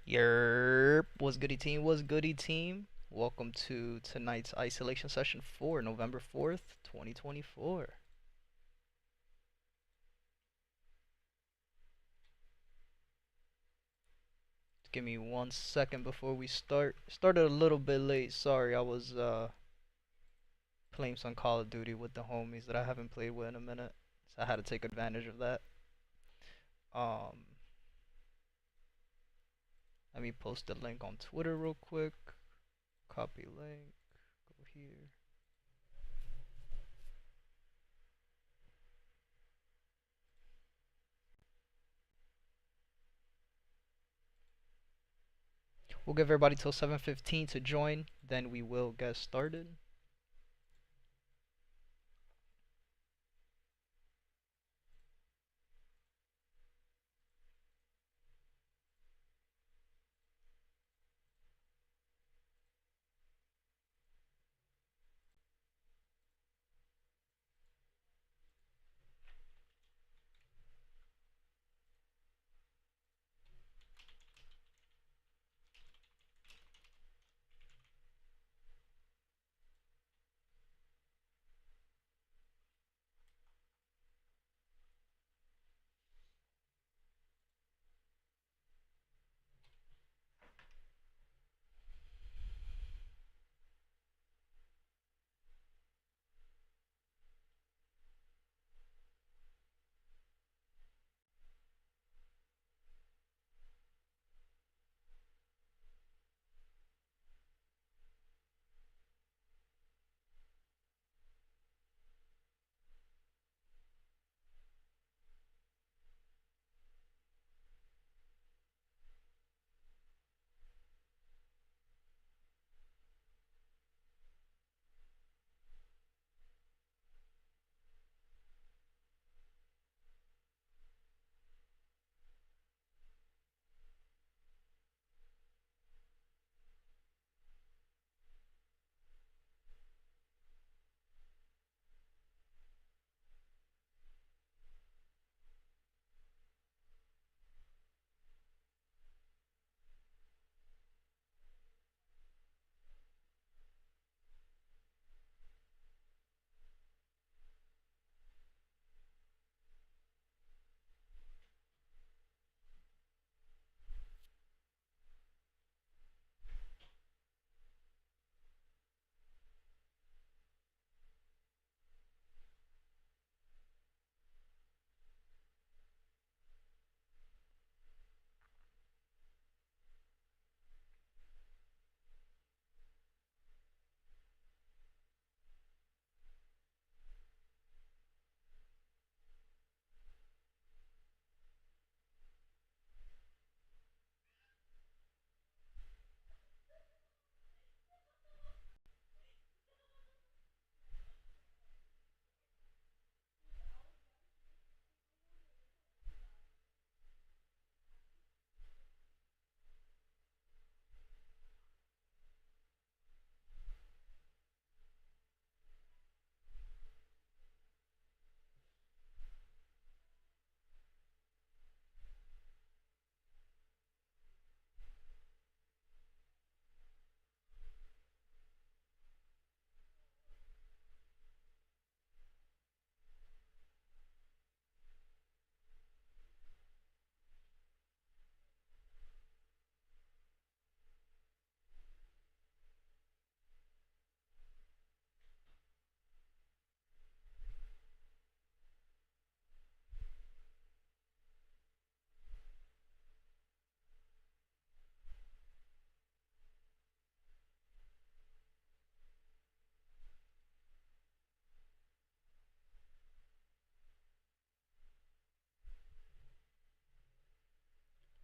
Yerp, what's goody team? What's goody team? Welcome to tonight's isolation session for November 4th, 2024. Give me 1 second before we start. Started a little bit late. Sorry, I was playing some Call of Duty with the homies that I haven't played with in a minute. So I had to take advantage of that. Um, Let me post the link on Twitter real quick. Copy link. Go here. We'll give everybody till 7:15 to join, then we will get started.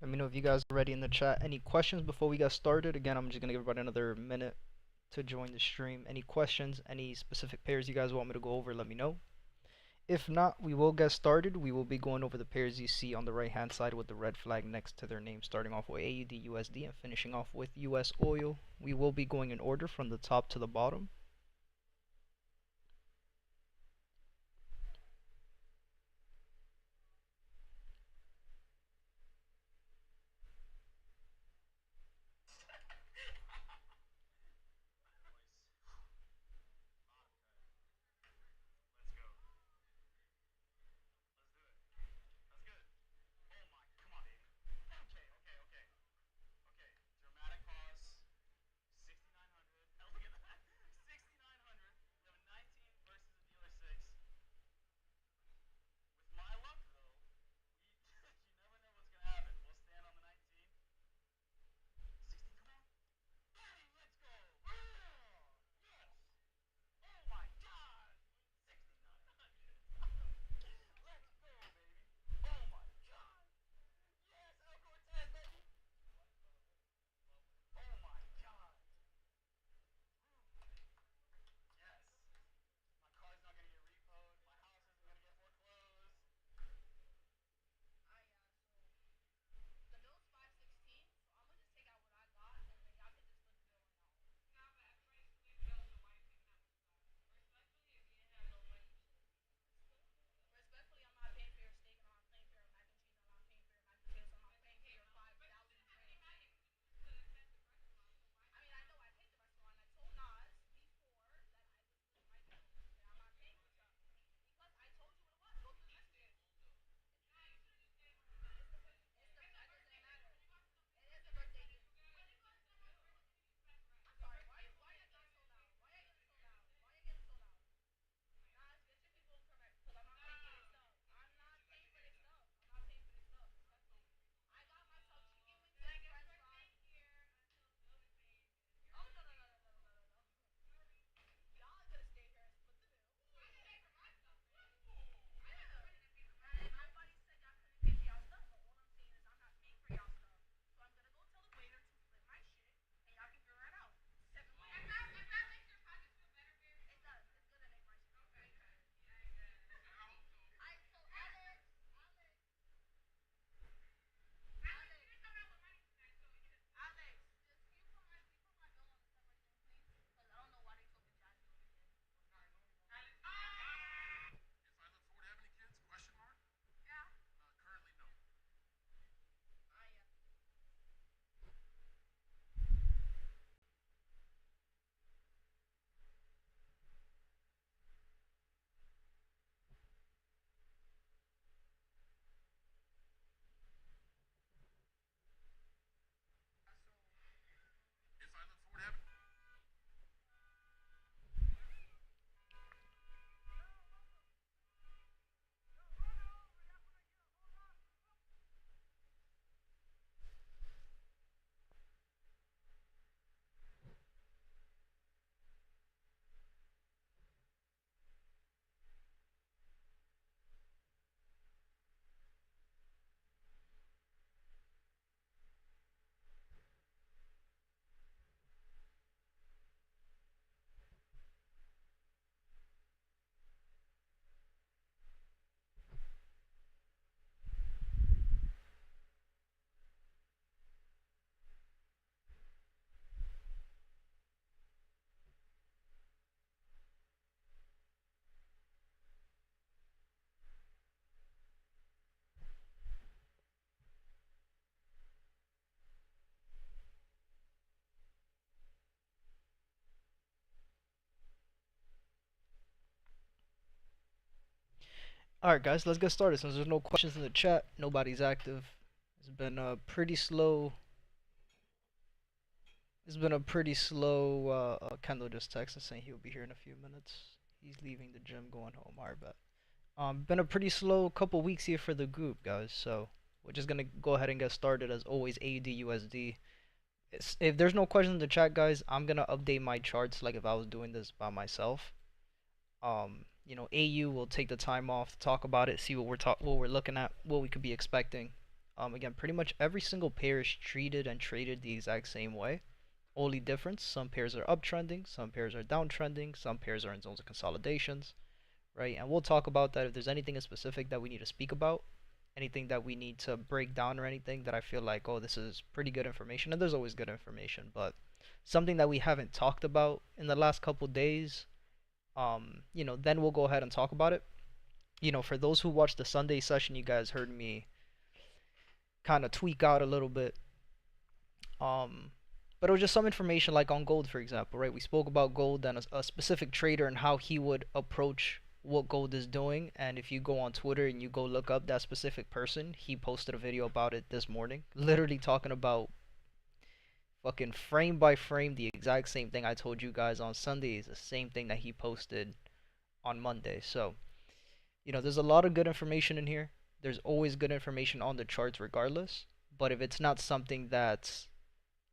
Let me know if you guys are ready in the chat. Any questions before we get started? Again, I'm just going to give everybody another minute to join the stream. Any questions, any specific pairs you guys want me to go over, let me know. If not, we will get started. We will be going over the pairs you see on the right hand side with the red flag next to their name, starting off with AUD USD and finishing off with US oil. We will be going in order from the top to the bottom. Alright guys, let's get started. Since there's no questions in the chat, nobody's active. It's been a pretty slow Kendall just texted saying he'll be here in a few minutes. He's leaving the gym, going home. Alright, bet. Been a pretty slow couple weeks here for the group, guys. So we're just gonna go ahead and get started as always. AUD/USD. If there's no questions in the chat, guys, I'm gonna update my charts like if I was doing this by myself. AU will take the time off to talk about it, see what we're looking at, what we could be expecting. Again, pretty much every single pair is treated and traded the exact same way. Only difference, some pairs are uptrending, some pairs are downtrending, some pairs are in zones of consolidations, right? And we'll talk about that if there's anything in specific that we need to speak about, anything that we need to break down or anything that I feel like, oh, this is pretty good information, and there's always good information, but something that we haven't talked about in the last couple days, then we'll go ahead and talk about it. For those who watched the Sunday session, you guys heard me kind of tweak out a little bit. But it was just some information like on gold, for example, right? We spoke about gold and a specific trader and how he would approach what gold is doing. And if you go on Twitter and you go look up that specific person, he posted a video about it this morning, literally talking about fucking frame by frame the exact same thing I told you guys on Sunday is the same thing that he posted on Monday. So, there's a lot of good information in here. There's always good information on the charts regardless. But if it's not something that's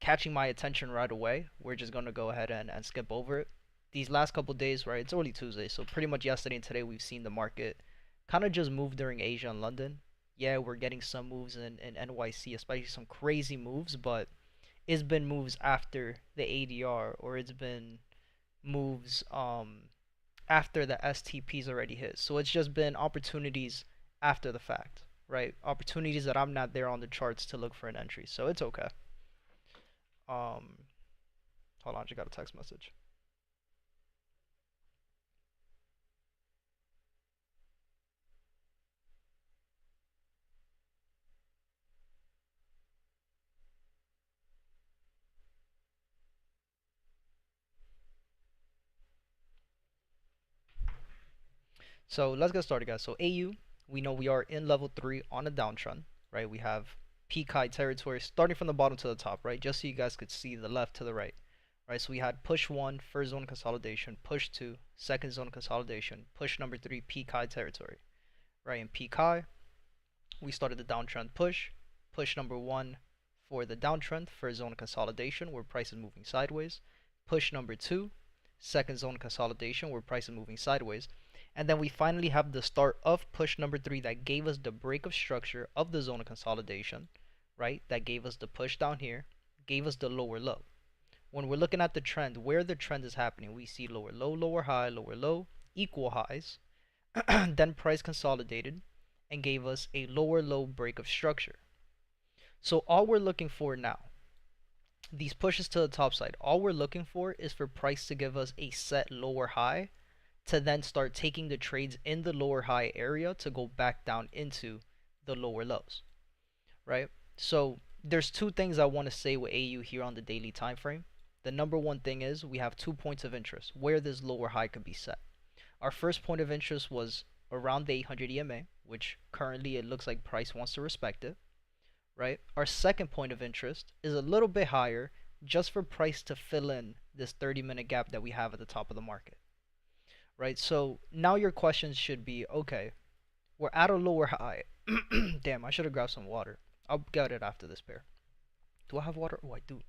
catching my attention right away, we're just going to go ahead and skip over it. These last couple days, right, it's only Tuesday, so pretty much yesterday and today we've seen the market kind of just move during Asia and London. Yeah, we're getting some moves in NYC, especially some crazy moves, but it's been moves after the ADR, or it's been moves after the STP's already hit. So it's just been opportunities after the fact, right? Opportunities that I'm not there on the charts to look for an entry. So it's okay. Hold on, I just got a text message. So let's get started, guys. So AU, we know we are in level 3 on a downtrend, right? We have peak high territory starting from the bottom to the top, right? Just so you guys could see the left to the right, right? So we had push 1, first zone consolidation, push 2, second zone consolidation, push number 3, peak high territory, right? In peak high, we started the downtrend push, push number 1 for the downtrend, first zone consolidation where price is moving sideways, push number 2, second zone consolidation where price is moving sideways. And then we finally have the start of push number 3 that gave us the break of structure of the zone of consolidation, right? That gave us the push down here, gave us the lower low. When we're looking at the trend, where the trend is happening, we see lower low, equal highs. Then price consolidated and gave us a lower low break of structure. So all we're looking for now, these pushes to the top side, all we're looking for is for price to give us a set lower high to then start taking the trades in the lower high area to go back down into the lower lows, right? So there's two things I want to say with AU here on the daily time frame. The number one thing is we have 2 points of interest where this lower high could be set. Our first point of interest was around the 800 EMA, which currently it looks like price wants to respect it, right? Our second point of interest is a little bit higher just for price to fill in this 30-minute gap that we have at the top of the market. Right, so now your questions should be, okay, we're at a lower high. Damn, I should have grabbed some water. I'll get it after this pair. Do I have water? Oh, I do.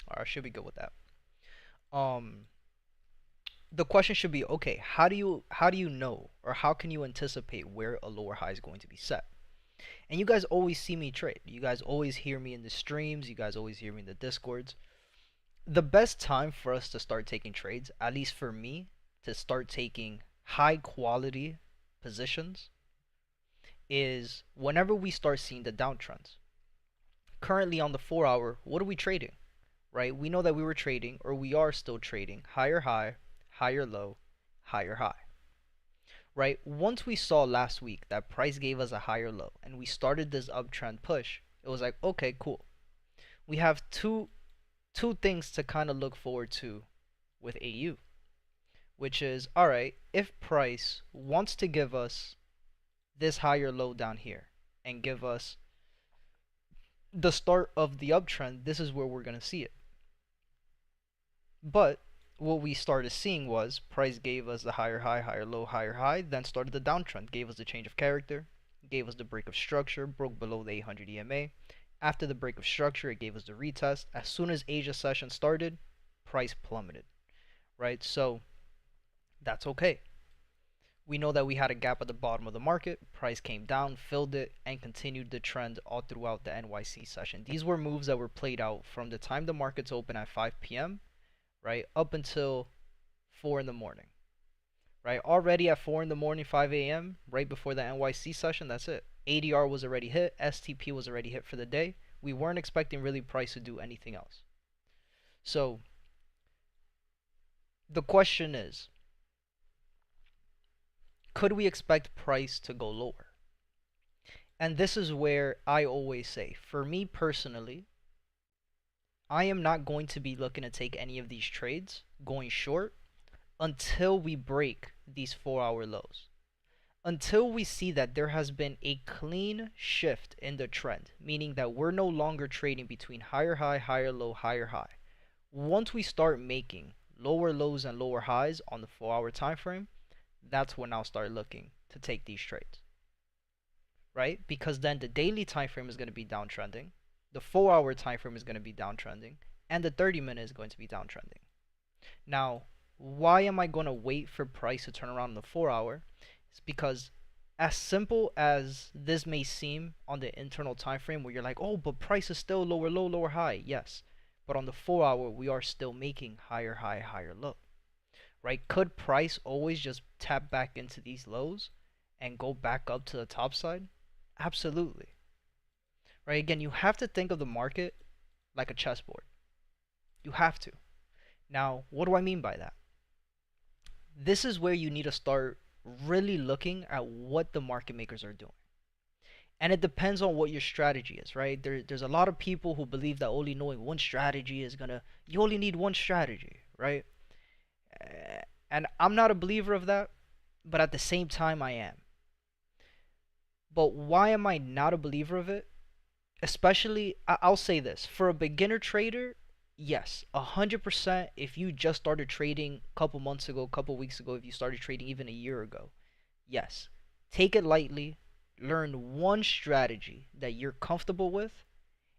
Alright, I should be good with that. The question should be, okay, how do you know, or how can you anticipate where a lower high is going to be set? And you guys always see me trade. You guys always hear me in the streams. You guys always hear me in the discords. The best time for us to start taking trades, at least for me, to start taking high quality positions is whenever we start seeing the downtrends. Currently on the 4-hour, what are we trading? Right? We know that we were trading, or we are still trading, higher high, higher low, higher high. Right? Once we saw last week that price gave us a higher low and we started this uptrend push, it was like, okay, cool. We have two things to kind of look forward to with AU, which is, all right, if price wants to give us this higher low down here and give us the start of the uptrend, this is where we're going to see it. But what we started seeing was price gave us the higher high, then started the downtrend, gave us the change of character, gave us the break of structure, broke below the 800 EMA. After the break of structure, it gave us the retest. As soon as Asia session started, price plummeted, right? So that's okay. We know that we had a gap at the bottom of the market. Price came down, filled it, and continued the trend all throughout the NYC session. These were moves that were played out from the time the markets open at 5 p.m., right, up until 4 in the morning, right? Already at 4 in the morning, 5 a.m., right before the NYC session, that's it. ADR was already hit. STP was already hit for the day. We weren't expecting really price to do anything else. So the question is, could we expect price to go lower? And this is where I always say, for me personally, I am not going to be looking to take any of these trades going short until we break these 4-hour lows. Until we see that there has been a clean shift in the trend, meaning that we're no longer trading between higher high, higher low, higher high. Once we start making lower lows and lower highs on the 4-hour time frame, that's when I'll start looking to take these trades, right? Because then the daily time frame is going to be downtrending, the 4-hour time frame is going to be downtrending, and the 30-minute is going to be downtrending. Now, why am I going to wait for price to turn around in the 4-hour? It's because as simple as this may seem on the internal time frame, where you're like, oh, but price is still lower low, lower high. Yes, but on the 4-hour, we are still making higher high, higher low, right? Could price always just tap back into these lows and go back up to the top side? Absolutely. Right? Again, you have to think of the market like a chessboard. You have to. Now, what do I mean by that? This is where you need to start really looking at what the market makers are doing. And it depends on what your strategy is, right? There's a lot of people who believe that only knowing one strategy is gonna, you only need one strategy, right? And I'm not a believer of that, but at the same time I am. But why am I not a believer of it? Especially, I'll say this, for a beginner trader, yes, 100%. If you just started trading a couple months ago, a couple weeks ago, if you started trading even a year ago, yes, take it lightly, learn one strategy that you're comfortable with,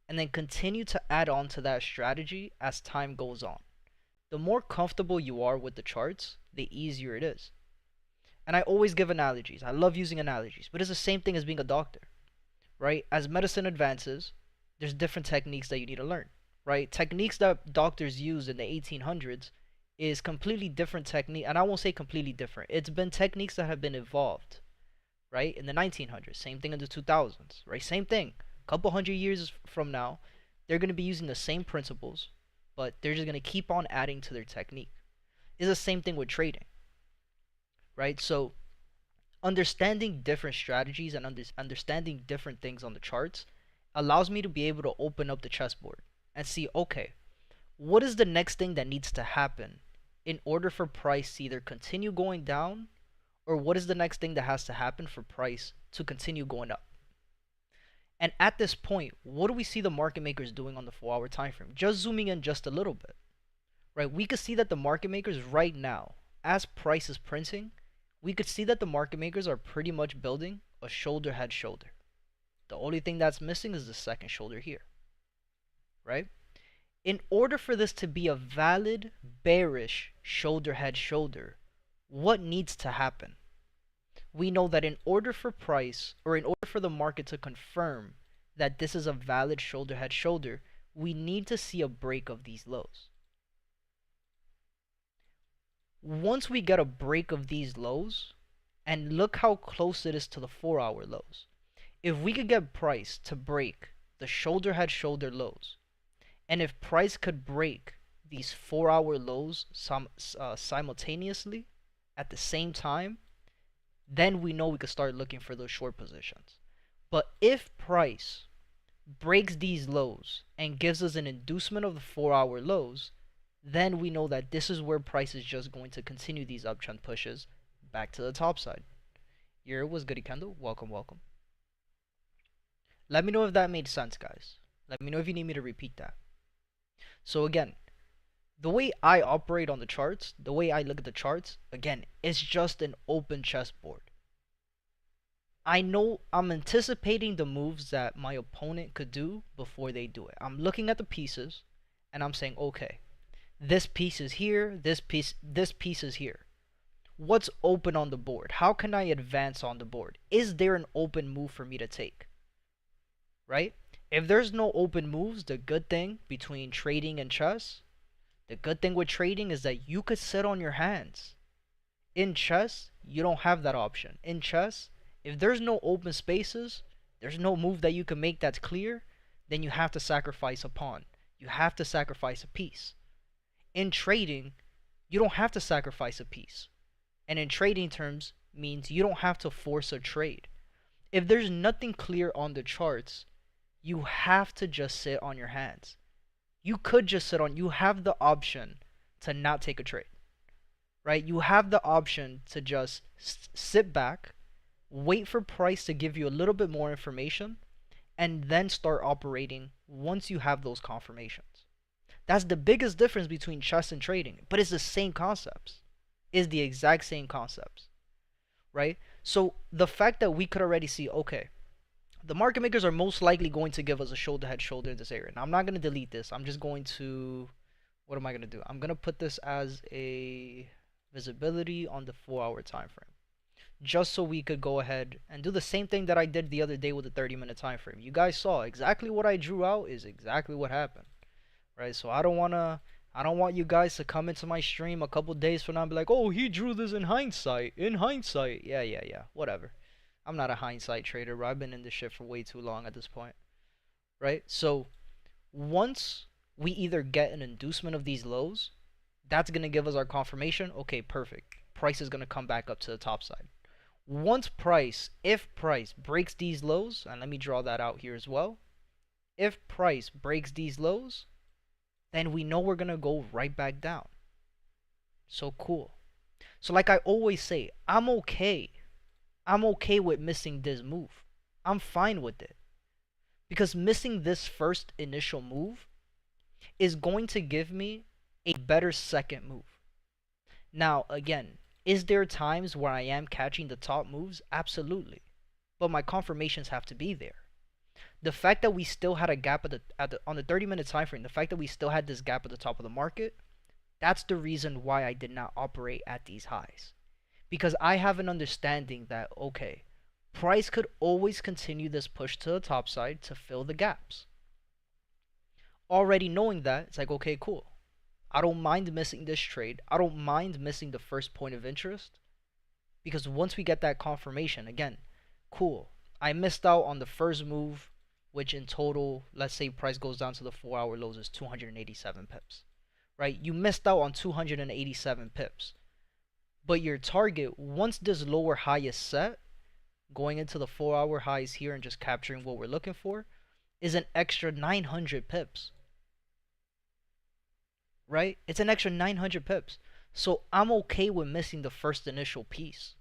and then continue to add on to that strategy as time goes on. The more comfortable you are with the charts, the easier it is. And I always give analogies. I love using analogies, but it's the same thing as being a doctor, right? As medicine advances, there's different techniques that you need to learn, right? Techniques that doctors used in the 1800s is completely different technique, and I won't say completely different. It's been techniques that have been evolved, right? In the 1900s, same thing in the 2000s, right? Same thing. A couple hundred years from now, they're going to be using the same principles, but they're just going to keep on adding to their technique. It's the same thing with trading, right? So understanding different strategies and understanding different things on the charts allows me to be able to open up the chessboard and see, okay, what is the next thing that needs to happen in order for price to either continue going down, or what is the next thing that has to happen for price to continue going up? And at this point, what do we see the market makers doing on the 4-hour time frame? Just zooming in just a little bit, right? We could see that the market makers right now, as price is printing, we could see that the market makers are pretty much building a shoulder head shoulder. The only thing that's missing is the second shoulder here, right? In order for this to be a valid bearish shoulder head shoulder, what needs to happen? We know that in order for price, or in order for the market to confirm that this is a valid shoulder head shoulder, we need to see a break of these lows. Once we get a break of these lows, and look how close it is to the 4-hour lows, if we could get price to break the shoulder head shoulder lows, and if price could break these 4-hour lows simultaneously at the same time, then we know we could start looking for those short positions. But if price breaks these lows and gives us an inducement of the 4-hour lows, then we know that this is where price is just going to continue these uptrend pushes back to the top side. Here was Goody Kendall. Welcome, welcome. Let me know if that made sense, guys. Let me know if you need me to repeat that. So again, the way I operate on the charts, the way I look at the charts, again, it's just an open chessboard. I know I'm anticipating the moves that my opponent could do before they do it. I'm looking at the pieces and I'm saying, okay, this piece is here, this piece is here. What's open on the board? How can I advance on the board? Is there an open move for me to take? Right? If there's no open moves, the good thing between trading and chess, the good thing with trading is that you could sit on your hands. In chess, you don't have that option. In chess, if there's no open spaces, there's no move that you can make that's clear, then you have to sacrifice a pawn. You have to sacrifice a piece. In trading, you don't have to sacrifice a piece. And in trading terms, means you don't have to force a trade. If there's nothing clear on the charts, you have to just sit on your hands. You could just sit on, you have the option to not take a trade, right? You have the option to just sit back, wait for price to give you a little bit more information, and then start operating once you have those confirmations. That's the biggest difference between chess and trading, but it's the same concepts. It's the exact same concepts, right? So the fact that we could already see, okay, the market makers are most likely going to give us a shoulder-head shoulder in this area. Now, I'm not going to delete this. I'm just going to, what am I going to do? I'm going to put this as a visibility on the 4-hour time frame, just so we could go ahead and do the same thing that I did the other day with the 30-minute time frame. You guys saw exactly what I drew out is exactly what happened, right? So I don't want you guys to come into my stream a couple days from now and be like, oh, he drew this in hindsight. In hindsight. Yeah, whatever. I'm not a hindsight trader, bro. I've been in this shit for way too long at this point, right? So once we either get an inducement of these lows, that's going to give us our confirmation. Okay, perfect. Price is going to come back up to the top side. Once price, if price breaks these lows, and let me draw that out here as well. If price breaks these lows, then we know we're going to go right back down. So cool. So like I always say, I'm okay with missing this move. I'm fine with it. Because missing this first initial move is going to give me a better second move. Now, again, is there times where I am catching the top moves? Absolutely. But my confirmations have to be there. The fact that we still had a gap on the 30-minute time frame, the fact that we still had this gap at the top of the market, that's the reason why I did not operate at these highs. Because I have an understanding that, okay, price could always continue this push to the top side to fill the gaps. Already knowing that, it's like, okay, cool. I don't mind missing this trade. I don't mind missing the first point of interest. Because once we get that confirmation, again, cool. I missed out on the first move, which in total, let's say price goes down to the 4-hour lows, is 287 pips. Right? You missed out on 287 pips. But your target, once this lower high is set, going into the 4-hour highs here and just capturing what we're looking for, is an extra 900 pips. Right? It's an extra 900 pips. So I'm okay with missing the first initial piece.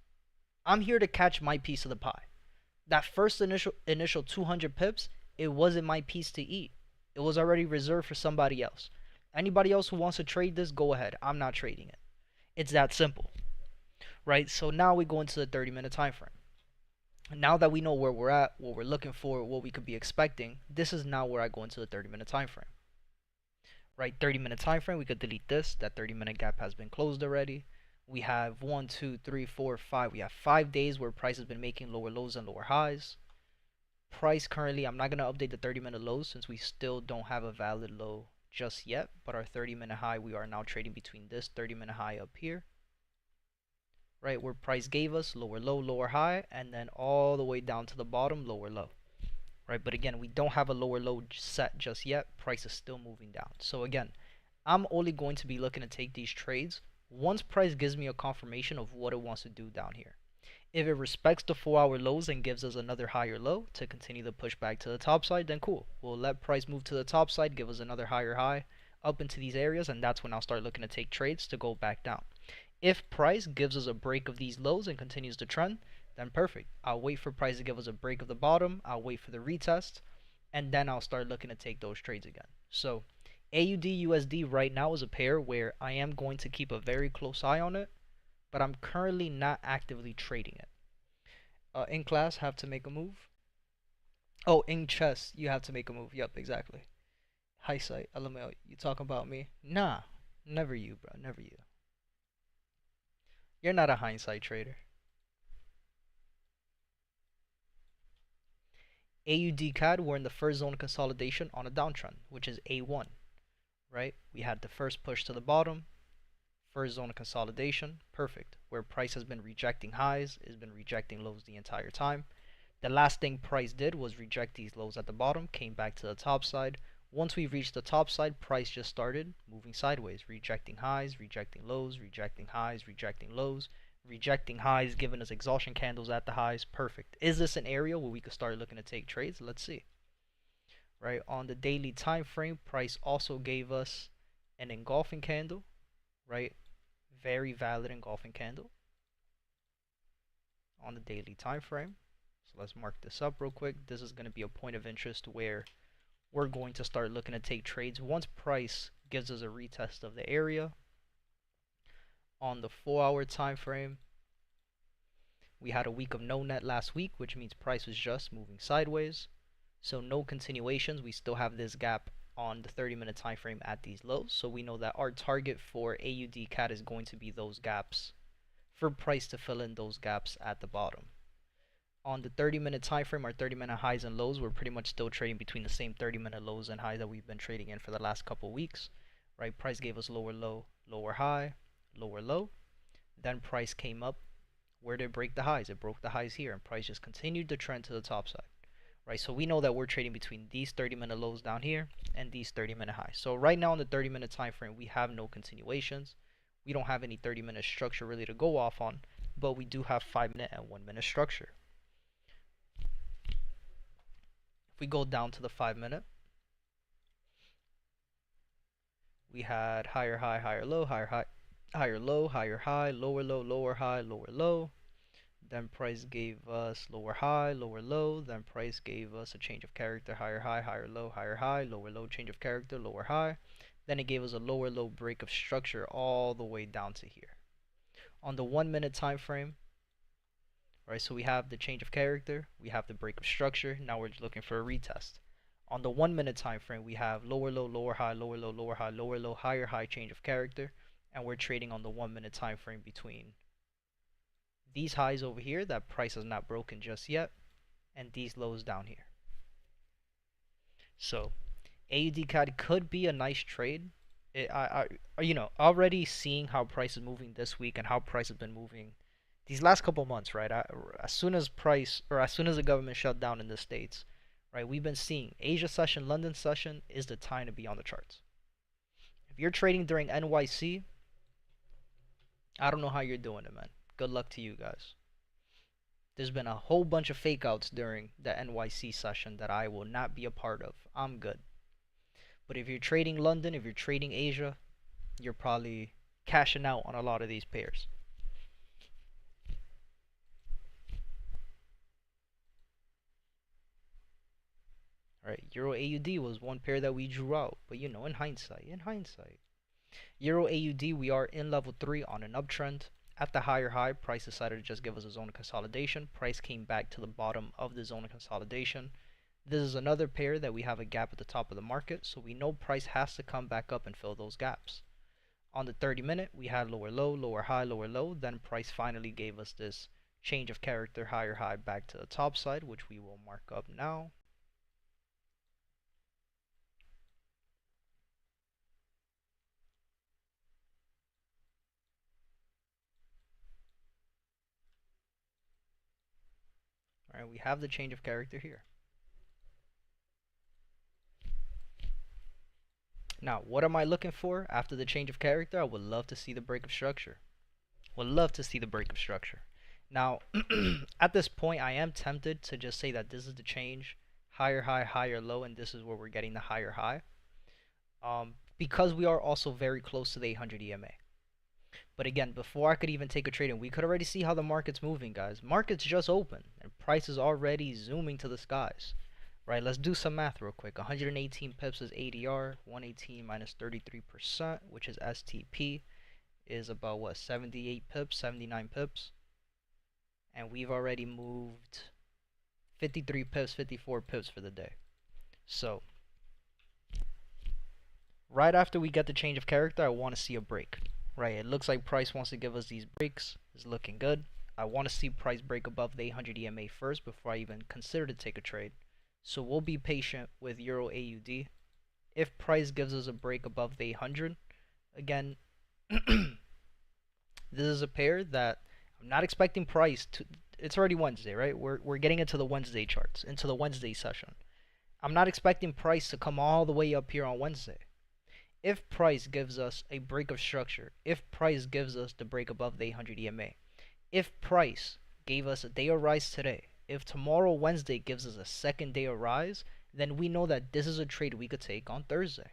I'm here to catch my piece of the pie. That first initial 200 pips, it wasn't my piece to eat. It was already reserved for somebody else. Anybody else who wants to trade this, go ahead. I'm not trading it. It's that simple. Right? So now we go into the 30-minute time frame. Now that we know where we're at, what we're looking for, what we could be expecting, this is now where I go into the 30-minute time frame. Right, 30-minute time frame, we could delete this. That 30-minute gap has been closed already. We have 1, 2, 3, 4, 5. We have 5 days where price has been making lower lows and lower highs. Price currently, I'm not going to update the 30-minute lows since we still don't have a valid low just yet. But our 30-minute high, we are now trading between this 30-minute high up here, right, where price gave us lower low, lower high, and then all the way down to the bottom, lower low. Right, but again, we don't have a lower low set just yet. Price is still moving down. So again, I'm only going to be looking to take these trades once price gives me a confirmation of what it wants to do down here. If it respects the 4-hour lows and gives us another higher low to continue the push back to the top side, then cool. We'll let price move to the top side, give us another higher high, up into these areas, and that's when I'll start looking to take trades to go back down. If price gives us a break of these lows and continues to trend, then perfect. I'll wait for price to give us a break of the bottom. I'll wait for the retest, and then I'll start looking to take those trades again. So AUD USD right now is a pair where I am going to keep a very close eye on it, but I'm currently not actively trading it. In class, have to make a move. Oh, in chess, you have to make a move. Yep, exactly. High sight, LML, you talking about me? Nah, never you, bro, never you. You're not a hindsight trader. AUD CAD, we're in the first zone of consolidation on a downtrend, which is A1, right? We had the first push to the bottom, first zone of consolidation, perfect. Where price has been rejecting highs, has been rejecting lows the entire time. The last thing price did was reject these lows at the bottom, came back to the top side. Once we reached the top side, price just started moving sideways, rejecting highs, rejecting lows, rejecting highs, rejecting lows, rejecting highs, giving us exhaustion candles at the highs. Perfect. Is this an area where we could start looking to take trades? Let's see. Right, on the daily time frame, price also gave us an engulfing candle, right? Very valid engulfing candle on the daily time frame. So let's mark this up real quick. This is going to be a point of interest where we're going to start looking to take trades once price gives us a retest of the area. On the 4-hour time frame, we had a week of no net last week, which means price was just moving sideways. So no continuations. We still have this gap on the 30-minute time frame at these lows. So we know that our target for AUD CAD is going to be those gaps, for price to fill in those gaps at the bottom. On the 30-minute time frame, our 30-minute highs and lows, we're pretty much still trading between the same 30-minute lows and highs that we've been trading in for the last couple weeks. Right, price gave us lower low, lower high, lower low. Then price came up. Where did it break the highs? It broke the highs here, and price just continued to trend to the top side. Right, so we know that we're trading between these 30-minute lows down here and these 30-minute highs. So right now on the 30-minute time frame, we have no continuations. We don't have any 30-minute structure really to go off on, but we do have 5-minute and 1-minute structure. If we go down to the 5-minute, we had higher high, higher low, higher high, higher low, higher high, lower low, lower high, lower low. Then price gave us lower high, lower low. Then price gave us a change of character, higher high, higher low, higher high, lower low, change of character, lower high. Then it gave us a lower low break of structure all the way down to here. On the 1-minute time frame, right, so we have the change of character, we have the break of structure. Now we're just looking for a retest. On the 1-minute time frame, we have lower low, lower high, lower low, lower high, lower low, higher high, change of character, and we're trading on the 1-minute time frame between these highs over here that price has not broken just yet, and these lows down here. So AUD CAD could be a nice trade. Already seeing how price is moving this week and how price has been moving these last couple months, right? As soon as the government shut down in the States, right, we've been seeing Asia session, London session is the time to be on the charts. If you're trading during NYC, I don't know how you're doing it, man. Good luck to you guys. There's been a whole bunch of fake outs during the NYC session that I will not be a part of. I'm good. But if you're trading London, if you're trading Asia, you're probably cashing out on a lot of these pairs. Alright, Euro AUD was one pair that we drew out, but in hindsight. Euro AUD, we are in level 3 on an uptrend. At the higher high, price decided to just give us a zone of consolidation. Price came back to the bottom of the zone of consolidation. This is another pair that we have a gap at the top of the market, so we know price has to come back up and fill those gaps. On the 30-minute, we had lower low, lower high, lower low. Then price finally gave us this change of character, higher high back to the top side, which we will mark up now. Alright, we have the change of character here. Now, what am I looking for after the change of character? I would love to see the break of structure. Would love to see the break of structure. Now, at this point, I am tempted to just say that this is the change, higher high, higher low, and this is where we're getting the higher high. because we are also very close to the 800 EMA. But again, before I could even take a trade in, we could already see how the market's moving, guys. Market's just open, and price is already zooming to the skies. Right, let's do some math real quick. 118 pips is ADR, 118 minus 33%, which is STP, is about what, 78 pips, 79 pips? And we've already moved 53 pips, 54 pips for the day. So, right after we get the change of character, I want to see a break. Right, it looks like price wants to give us these breaks. It's looking good. I want to see price break above the 800 EMA first before I even consider to take a trade. So we'll be patient with Euro AUD. If price gives us a break above the 800, again, this is a pair that I'm not expecting price to. It's already Wednesday, right? We're getting into the Wednesday charts, into the Wednesday session. I'm not expecting price to come all the way up here on Wednesday. If price gives us a break of structure, if price gives us the break above the 800 EMA, if price gave us a day of rise today, if tomorrow Wednesday gives us a second day of rise, then we know that this is a trade we could take on Thursday.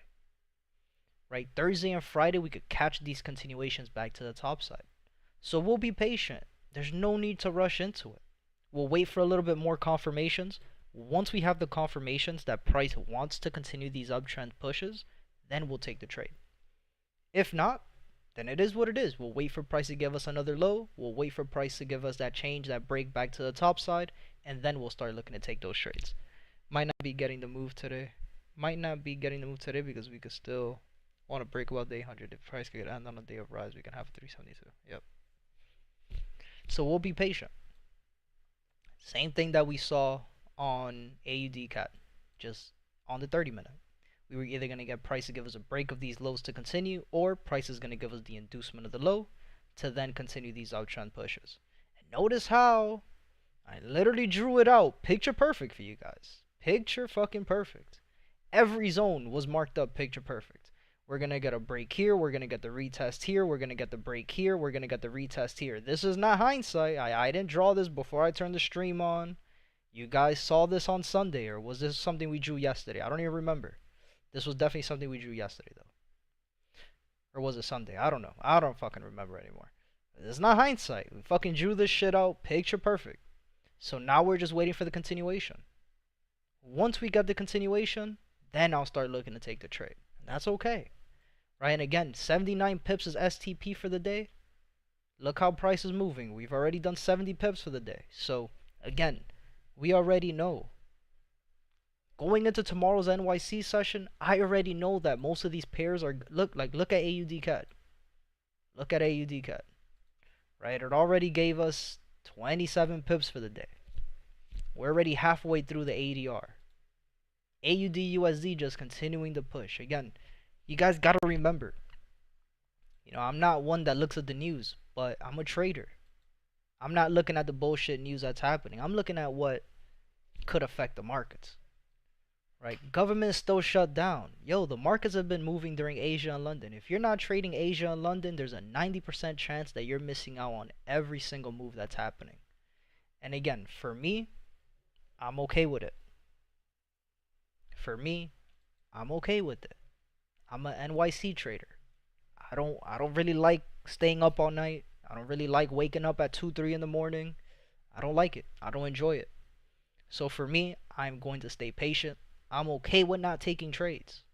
Right? Thursday and Friday we could catch these continuations back to the top side. So we'll be patient. There's no need to rush into it. We'll wait for a little bit more confirmations. Once we have the confirmations that price wants to continue these uptrend pushes, then we'll take the trade. If not, then it is what it is. We'll wait for price to give us another low. We'll wait for price to give us that change, that break back to the top side, and then we'll start looking to take those trades. Might not be getting the move today. Might not be getting the move today because we could still want to break above the 800. If price could end on a day of rise, we can have 372. Yep. So we'll be patient. Same thing that we saw on AUD CAD, just on the 30-minute. We were either going to get price to give us a break of these lows to continue, or price is going to give us the inducement of the low to then continue these uptrend pushes. And notice how I literally drew it out picture perfect for you guys. Picture fucking perfect. Every zone was marked up picture perfect. We're going to get a break here. We're going to get the retest here. We're going to get the break here. We're going to get the retest here. This is not hindsight. I didn't draw this before I turned the stream on. You guys saw this on Sunday, or was this something we drew yesterday? I don't even remember. This was definitely something we drew yesterday, though. Or was it Sunday? I don't know. I don't fucking remember anymore. It's not hindsight. We fucking drew this shit out picture perfect. So now we're just waiting for the continuation. Once we get the continuation, then I'll start looking to take the trade. And that's okay. Right? And again, 79 pips is STP for the day. Look how price is moving. We've already done 70 pips for the day. So, again, we already know. Going into tomorrow's NYC session, I already know that most of these pairs are look at AUD CAD. Look at AUD CAD. Right? It already gave us 27 pips for the day. We're already halfway through the ADR. AUD USD just continuing to push. Again, you guys got to remember, I'm not one that looks at the news, but I'm a trader. I'm not looking at the bullshit news that's happening. I'm looking at what could affect the markets. Right? Government is still shut down. Yo, the markets have been moving during Asia and London. If you're not trading Asia and London, there's a 90% chance that you're missing out on every single move that's happening. And again, for me, I'm okay with it. For me, I'm okay with it. I'm an NYC trader. I don't really like staying up all night. I don't really like waking up at 2, 3 in the morning. I don't like it. I don't enjoy it. So for me, I'm going to stay patient. I'm okay with not taking trades.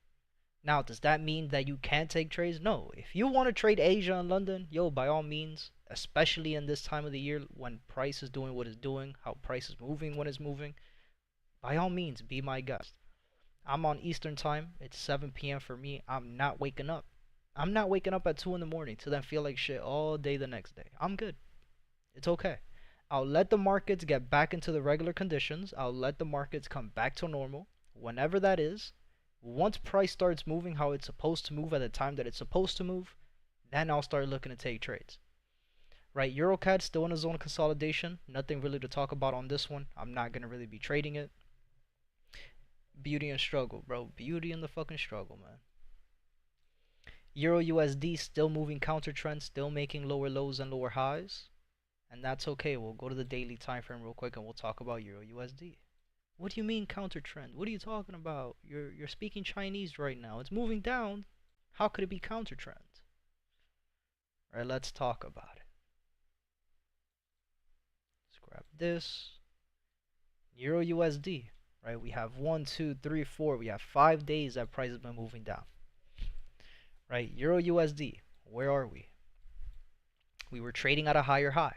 Now, does that mean that you can't take trades? No. If you want to trade Asia and London, yo, by all means, especially in this time of the year when price is doing what it's doing, how price is moving when it's moving, by all means, be my guest. I'm on Eastern time. It's 7 p.m. for me. I'm not waking up. I'm not waking up at 2 in the morning to then feel like shit all day the next day. I'm good. It's okay. I'll let the markets get back into the regular conditions. I'll let the markets come back to normal. Whenever that is, once price starts moving how it's supposed to move at the time that it's supposed to move, then I'll start looking to take trades. Right, EuroCAD still in a zone of consolidation. Nothing really to talk about on this one. I'm not going to really be trading it. Beauty and struggle, bro. Beauty and the fucking struggle, man. Euro USD still moving counter trend, still making lower lows and lower highs. And that's okay. We'll go to the daily time frame real quick and we'll talk about Euro USD. What do you mean counter trend? What are you talking about? You're speaking Chinese right now. It's moving down. How could it be counter trend? All right, let's talk about it. Let's grab this. Euro USD, right? We have 1, 2, 3, 4. We have 5 days that price has been moving down, right? Euro USD, where are we? We were trading at a higher high.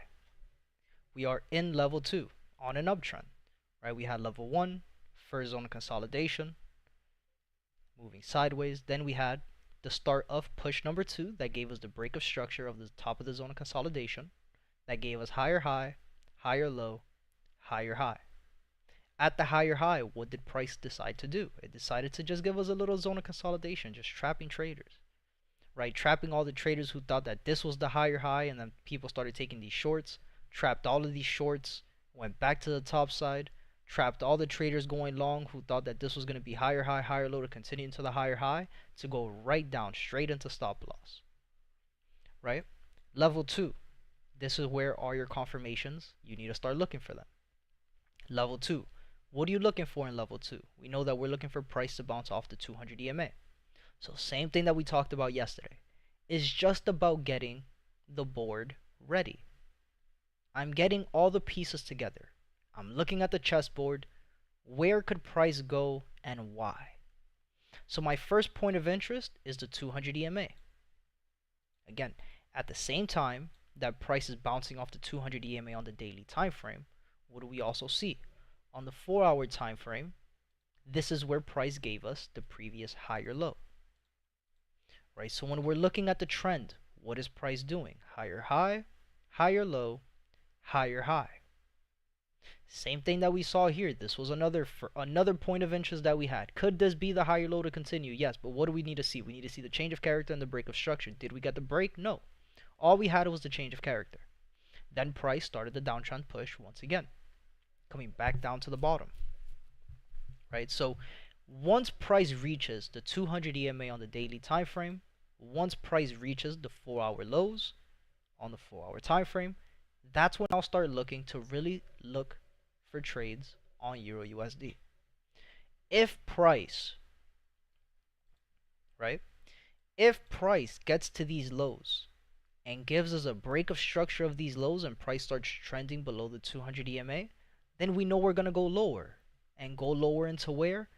We are in level 2 on an uptrend, right? We had level 1, first zone of consolidation, moving sideways. Then we had the start of push number 2 that gave us the break of structure of the top of the zone of consolidation. That gave us higher high, higher low, higher high. At the higher high, what did price decide to do? It decided to just give us a little zone of consolidation, just trapping traders, right? Trapping all the traders who thought that this was the higher high, and then people started taking these shorts, trapped all of these shorts, went back to the top side, trapped all the traders going long who thought that this was going to be higher high, higher low to continue into the higher high to go right down, straight into stop loss, right? Level 2, this is where are your confirmations. You need to start looking for them. Level 2, what are you looking for in level 2? We know that we're looking for price to bounce off the 200 EMA. So same thing that we talked about yesterday. It's just about getting the board ready. I'm getting all the pieces together. I'm looking at the chessboard. Where could price go and why? So my first point of interest is the 200 EMA. Again, at the same time that price is bouncing off the 200 EMA on the daily time frame, what do we also see? On the 4-hour time frame, this is where price gave us the previous higher low. Right? So when we're looking at the trend, what is price doing? Higher high, higher low, higher high. Same thing that we saw here. This was another point of interest that we had. Could this be the higher low to continue? Yes, but what do we need to see? We need to see the change of character and the break of structure. Did we get the break? No. All we had was the change of character. Then price started the downtrend push once again, coming back down to the bottom. Right? So once price reaches the 200 EMA on the daily time frame, once price reaches the 4-hour lows on the 4-hour time frame, that's when I'll start looking to really look for trades on Euro USD. If price, right? If price gets to these lows and gives us a break of structure of these lows and price starts trending below the 200 EMA, then we know we're going to go lower. And go lower into where?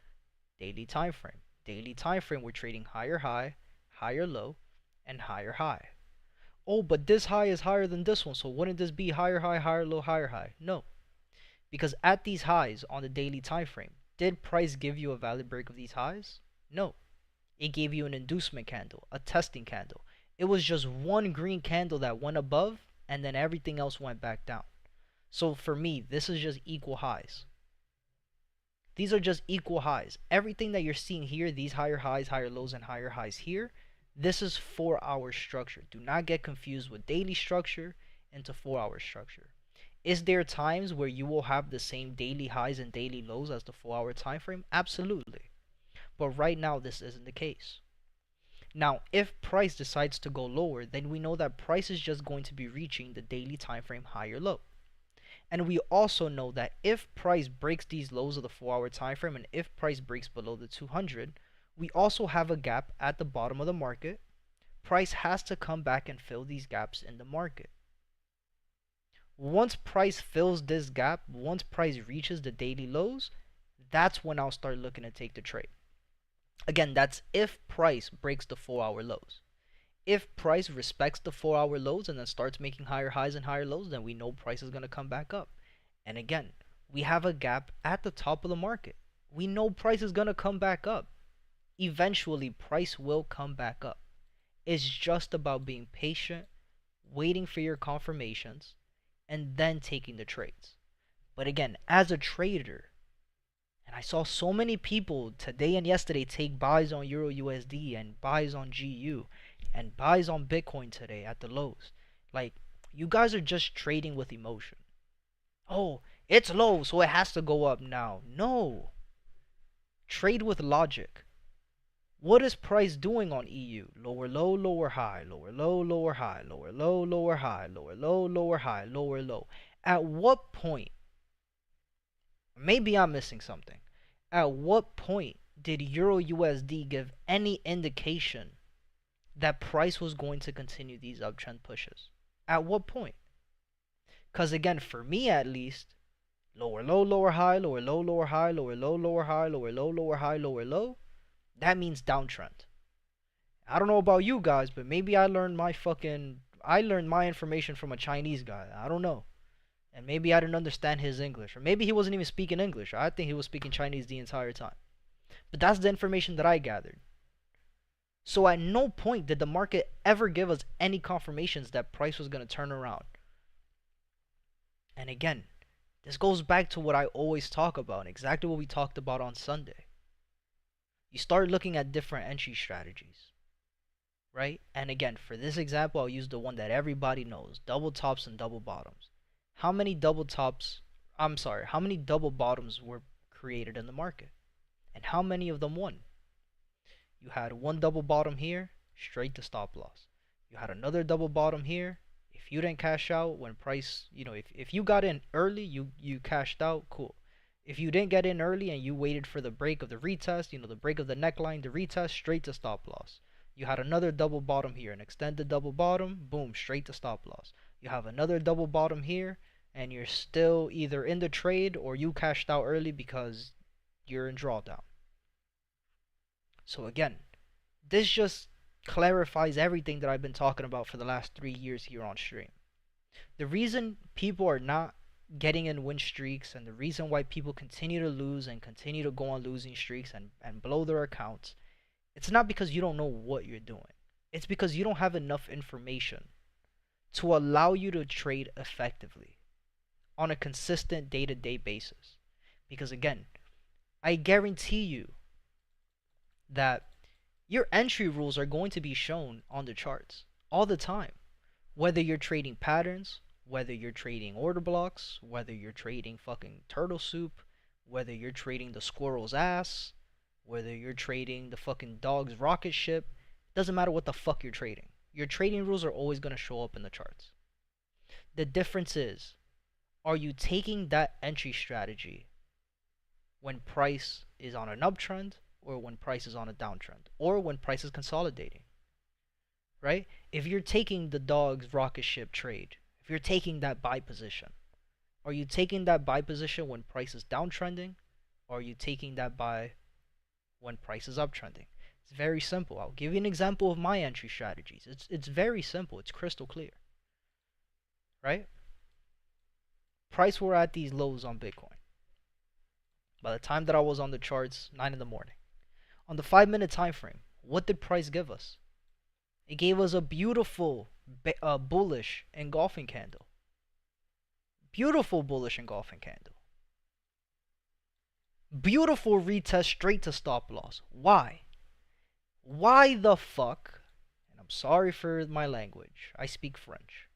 Daily time frame. Daily time frame, we're trading higher high, higher low, and higher high. Oh, but this high is higher than this one, so wouldn't this be higher high, higher low, higher high? No. Because at these highs on the daily time frame, did price give you a valid break of these highs? No. It gave you an inducement candle, a testing candle. It was just one green candle that went above, and then everything else went back down. So for me, this is just equal highs. These are just equal highs. Everything that you're seeing here, these higher highs, higher lows, and higher highs here, this is 4-hour structure. Do not get confused with daily structure into 4-hour structure. Is there times where you will have the same daily highs and daily lows as the 4-hour time frame? Absolutely. But right now, this isn't the case. Now, if price decides to go lower, then we know that price is just going to be reaching the daily time frame higher low. And we also know that if price breaks these lows of the 4-hour time frame and if price breaks below the 200, we also have a gap at the bottom of the market. Price has to come back and fill these gaps in the market. Once price fills this gap, once price reaches the daily lows, that's when I'll start looking to take the trade. Again, that's if price breaks the 4-hour lows. If price respects the 4-hour lows and then starts making higher highs and higher lows, then we know price is going to come back up. And again, we have a gap at the top of the market. We know price is going to come back up. Eventually, price will come back up. It's just about being patient, waiting for your confirmations, and then taking the trades. But again, as a trader, and I saw so many people today and yesterday take buys on Euro USD and buys on GU and buys on Bitcoin today at the lows. Like, you guys are just trading with emotion. Oh, it's low, so it has to go up now. No. Trade with logic. What is price doing on EU? Lower low, lower high, lower low, lower high, lower low, lower high, lower low, lower high, lower low. At what point, maybe I'm missing something, at what point did Euro USD give any indication that price was going to continue these uptrend pushes. At what point? Because again, for me at least, lower low, lower high, lower low, lower high, lower low, lower high, lower low, lower high, lower low, that means downtrend. I don't know about you guys, but maybe I learned my information from a Chinese guy. I don't know. And maybe I didn't understand his English. Or maybe he wasn't even speaking English. I think he was speaking Chinese the entire time. But that's the information that I gathered. So at no point did the market ever give us any confirmations that price was going to turn around. And again, this goes back to what I always talk about, and exactly what we talked about on Sunday. You start looking at different entry strategies, right? And again, for this example, I'll use the one that everybody knows, double tops and double bottoms. How many double bottoms were created in the market? And how many of them won? You had one double bottom here, straight to stop loss. You had another double bottom here. If you didn't cash out when price, if you got in early, you cashed out, cool. If you didn't get in early and you waited for the break of the retest, the break of the neckline, the retest, straight to stop loss. You had another double bottom here, an extended double bottom, boom, straight to stop loss. You have another double bottom here, and you're still either in the trade or you cashed out early because you're in drawdown. So again, this just clarifies everything that I've been talking about for the last 3 years here on stream. The reason people are not getting in win streaks, and the reason why people continue to lose and continue to go on losing streaks and blow their accounts, it's not because you don't know what you're doing. It's because you don't have enough information to allow you to trade effectively on a consistent day-to-day basis. Because again, I guarantee you that your entry rules are going to be shown on the charts all the time. Whether you're trading patterns, whether you're trading order blocks, whether you're trading fucking turtle soup, whether you're trading the squirrel's ass, whether you're trading the fucking dog's rocket ship, doesn't matter what the fuck you're trading. Your trading rules are always going to show up in the charts. The difference is, are you taking that entry strategy when price is on an uptrend, or when price is on a downtrend, or when price is consolidating, right? If you're taking the dog's rocket ship trade, if you're taking that buy position, are you taking that buy position when price is downtrending, or are you taking that buy when price is uptrending? It's very simple. I'll give you an example of my entry strategies. It's very simple. It's crystal clear, right? Price were at these lows on Bitcoin. By the time that I was on the charts, 9 in the morning. On the 5-minute time frame, what did price give us? It gave us a beautiful bullish engulfing candle. Beautiful bullish engulfing candle. Beautiful retest straight to stop loss. Why? Why the fuck, and I'm sorry for my language, I speak French.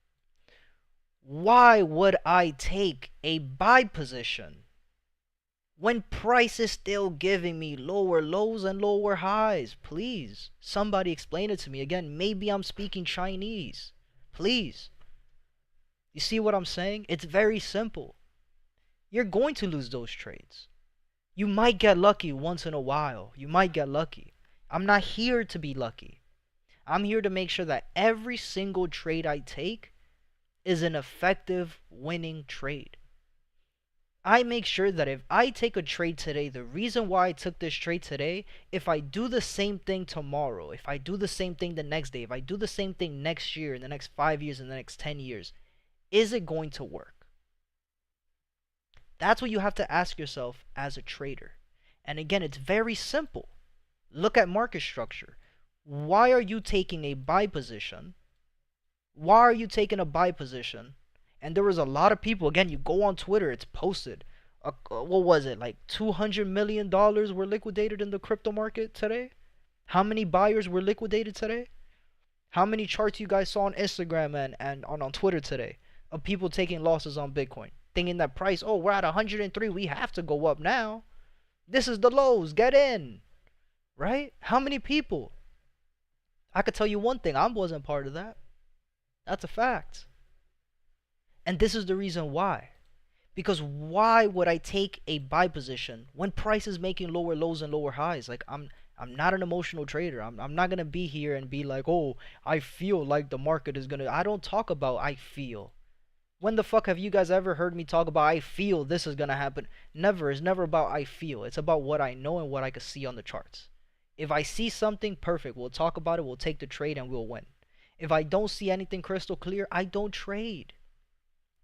Why would I take a buy position when price is still giving me lower lows and lower highs? Please, somebody explain it to me. Again, maybe I'm speaking Chinese. Please. You see what I'm saying? It's very simple. You're going to lose those trades. You might get lucky once in a while. You might get lucky. I'm not here to be lucky. I'm here to make sure that every single trade I take is an effective winning trade. I make sure that if I take a trade today, the reason why I took this trade today, if I do the same thing tomorrow, if I do the same thing the next day, if I do the same thing next year, in the next 5 years, in the next 10 years, is it going to work? That's what you have to ask yourself as a trader. And again, it's very simple. Look at market structure. Why are you taking a buy position? Why are you taking a buy position? And there was a lot of people, again, you go on Twitter, it's posted. What was it, like $200 million were liquidated in the crypto market today? How many buyers were liquidated today? How many charts you guys saw on Instagram and on Twitter today of people taking losses on Bitcoin? Thinking that price, oh, we're at 103, we have to go up now. This is the lows, get in. Right? How many people? I could tell you one thing, I wasn't part of that. That's a fact. And this is the reason why. Because why would I take a buy position when price is making lower lows and lower highs? Like I'm I'm not an emotional trader. I'm not gonna be here and be like, oh, I feel like the market is gonna. I don't talk about I feel. When the fuck have you guys ever heard me talk about I feel this is gonna happen? Never. It's never about I feel. It's about what I know and what I can see on the charts. If I see something, perfect. We'll talk about it. We'll take the trade and we'll win. If I don't see anything crystal clear, I don't trade.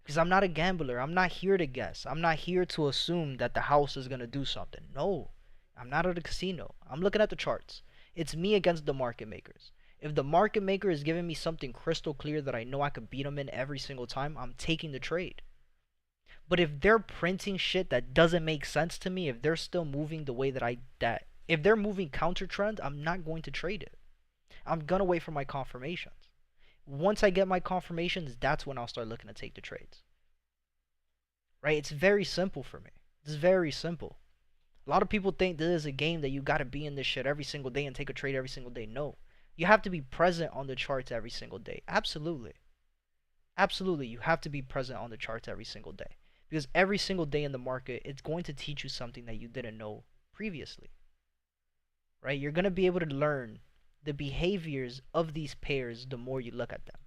Because I'm not a gambler. I'm not here to guess. I'm not here to assume that the house is going to do something. No. I'm not at a casino. I'm looking at the charts. It's me against the market makers. If the market maker is giving me something crystal clear that I know I could beat them in every single time, I'm taking the trade. But if they're printing shit that doesn't make sense to me, if they're still moving the way if they're moving counter trend, I'm not going to trade it. I'm going to wait for my confirmations. Once I get my confirmations, that's when I'll start looking to take the trades. Right? It's very simple for me. It's very simple. A lot of people think this is a game that you got to be in this shit every single day and take a trade every single day. No. You have to be present on the charts every single day. Absolutely. Absolutely. You have to be present on the charts every single day. Because every single day in the market, it's going to teach you something that you didn't know previously. Right? You're going to be able to learn the behaviors of these pairs the more you look at them,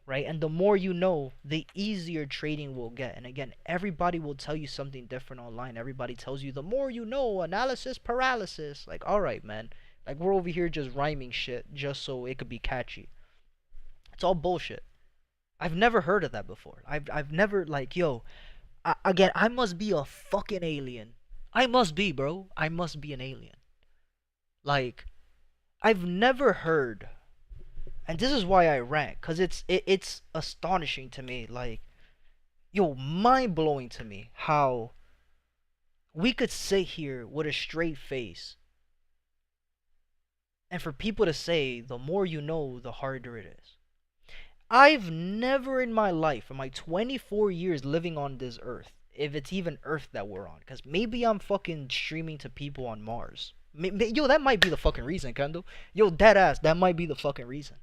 right? And the more you know, the easier trading will get. And again, everybody will tell you something different online. Everybody tells you the more you know, analysis paralysis. Like, all right, man. Like, we're over here just rhyming shit just so it could be catchy. It's all bullshit. I've never heard of that before. I've never, like, yo, again, I must be a fucking alien. I must be, bro. I must be an alien. Like, I've never heard, and this is why I rant, cause it's astonishing to me, like, yo, mind blowing to me how we could sit here with a straight face, and for people to say the more you know, the harder it is. I've never in my life, in my 24 years living on this earth, if it's even Earth that we're on, cause maybe I'm fucking streaming to people on Mars. Yo, that might be the fucking reason, Kendall. Yo, dead ass, that might be the fucking reason.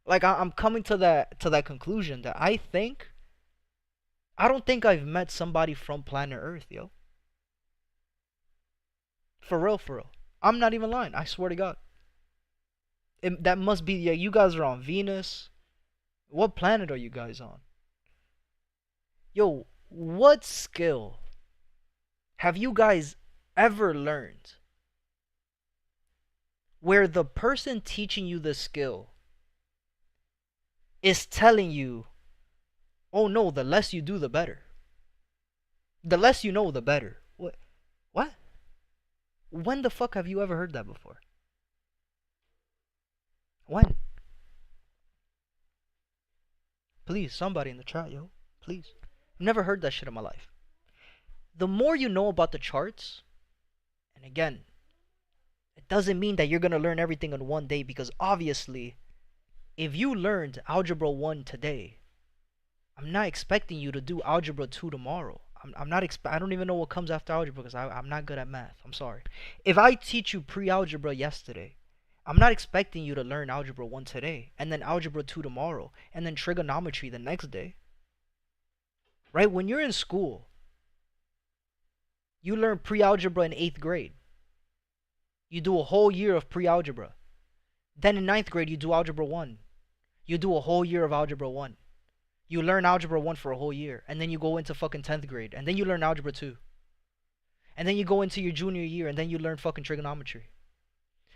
Like, I'm coming to that conclusion that I don't think I've met somebody from planet Earth, yo. For real, for real. I'm not even lying. I swear to God. That must be, yeah, you guys are on Venus. What planet are you guys on? Yo, what skill have you guys ever learned where the person teaching you the skill is telling you, oh no, the less you do, the better. The less you know, the better. What? What? When the fuck have you ever heard that before? When? Please, somebody in the chat, yo. Please. I've never heard that shit in my life. The more you know about the charts, and again, it doesn't mean that you're going to learn everything in one day, because obviously, if you learned Algebra 1 today, I'm not expecting you to do Algebra 2 tomorrow. I don't even know what comes after Algebra because I'm not good at math. I'm sorry. If I teach you pre-Algebra yesterday, I'm not expecting you to learn Algebra 1 today, and then Algebra 2 tomorrow, and then Trigonometry the next day. Right? When you're in school, you learn pre-Algebra in 8th grade. You do a whole year of pre-Algebra. Then in 9th grade, you do Algebra 1. You do a whole year of Algebra 1. You learn Algebra 1 for a whole year, and then you go into fucking 10th grade, and then you learn Algebra 2. And then you go into your junior year, and then you learn fucking Trigonometry.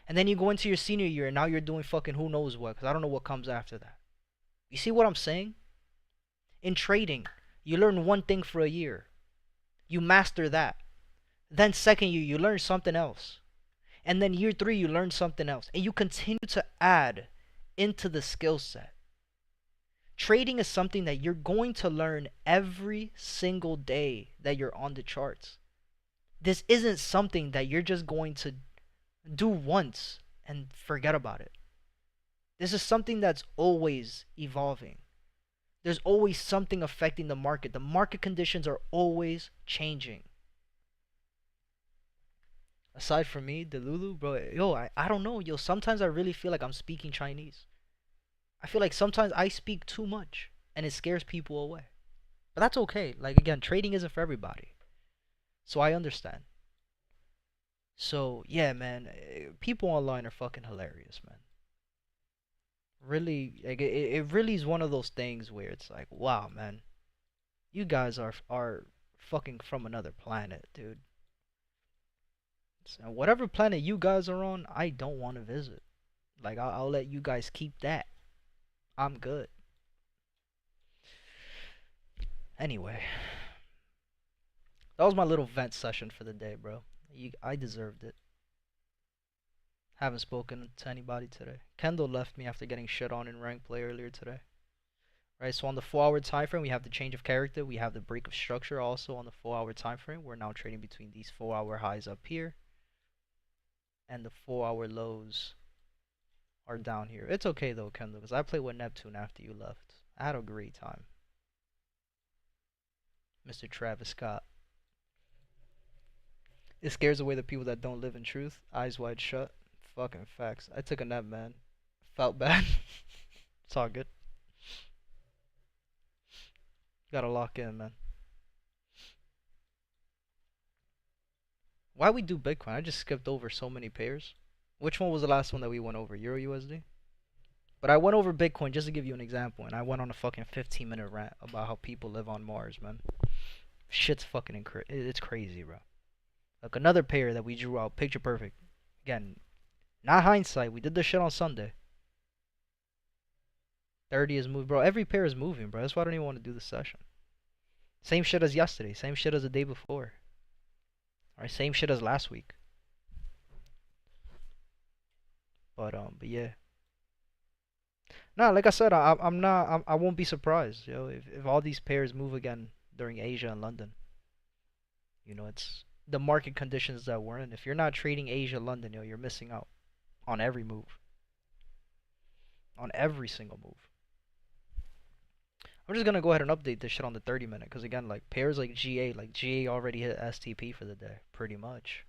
And then you go into your senior year, and now you're doing fucking who knows what, because I don't know what comes after that. You see what I'm saying? In trading, you learn one thing for a year. You master that. Then second year, you learn something else. And then year 3, you learn something else. And you continue to add into the skill set. Trading is something that you're going to learn every single day that you're on the charts. This isn't something that you're just going to do once and forget about it. This is something that's always evolving. There's always something affecting the market. The market conditions are always changing. Aside from me, Delulu, bro, yo, I don't know, yo, sometimes I really feel like I'm speaking Chinese. I feel like sometimes I speak too much, and it scares people away. But that's okay. Like, again, trading isn't for everybody. So I understand. So yeah, man, people online are fucking hilarious, man. Really, like it really is one of those things where it's like, wow, man, you guys are fucking from another planet, dude. So whatever planet you guys are on, I don't want to visit. Like I'll let you guys keep that. I'm good. Anyway, that was my little vent session for the day, bro. I deserved it. Haven't spoken to anybody today. Kendall left me after getting shit on in rank play earlier today. Right, so on the 4 hour time frame, we have the change of character. We have the break of structure also on the 4 hour time frame. We're now trading between these 4 hour highs up here and the 4 hour lows are down here. It's okay though, Kendall, because I played with Neptune after you left. I had a great time. Mr. Travis Scott. It scares away the people that don't live in truth. Eyes wide shut. Fucking facts. I took a nap, man. Felt bad. It's all good. Gotta lock in, man. Why we do Bitcoin? I just skipped over so many pairs. Which one was the last one that we went over? EURUSD? But I went over Bitcoin just to give you an example, and I went on a fucking 15-minute rant about how people live on Mars, man. Shit's fucking it's crazy, bro. Like another pair that we drew out, picture perfect. Again, not hindsight. We did this shit on Sunday. 30 is moving, bro. Every pair is moving, bro. That's why I don't even want to do the session. Same shit as yesterday. Same shit as the day before. Alright, same shit as last week. But yeah. Nah, like I said, I'm not. I won't be surprised, yo, if all these pairs move again during Asia and London. You know, it's the market conditions that we're in. If you're not trading Asia, London, yo, you're missing out on every move, on every single move. I'm just gonna go ahead and update this shit on the 30-minute, because again, like pairs like GA already hit STP for the day, pretty much.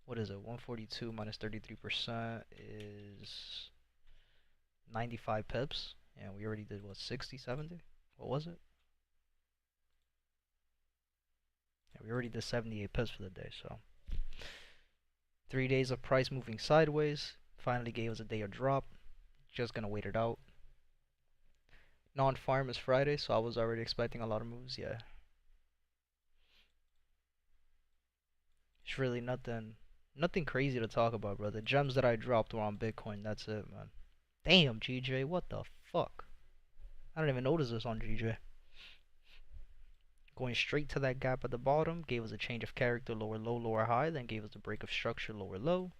What is it? 142 minus 33% is 95 pips, and we already did what, 60, 70? What was it? Yeah, we already did 78 pips for the day, so 3 days of price moving sideways. Finally gave us a day of drop. Just gonna wait it out. Non-farm is Friday, so I was already expecting a lot of moves. Yeah, it's really nothing crazy to talk about, bro. The gems that I dropped were on Bitcoin. That's it, man. Damn, GJ, what the fuck? I didn't even notice this on GJ. Going straight to that gap at the bottom, gave us a change of character, lower low, lower high, then gave us the break of structure, lower low.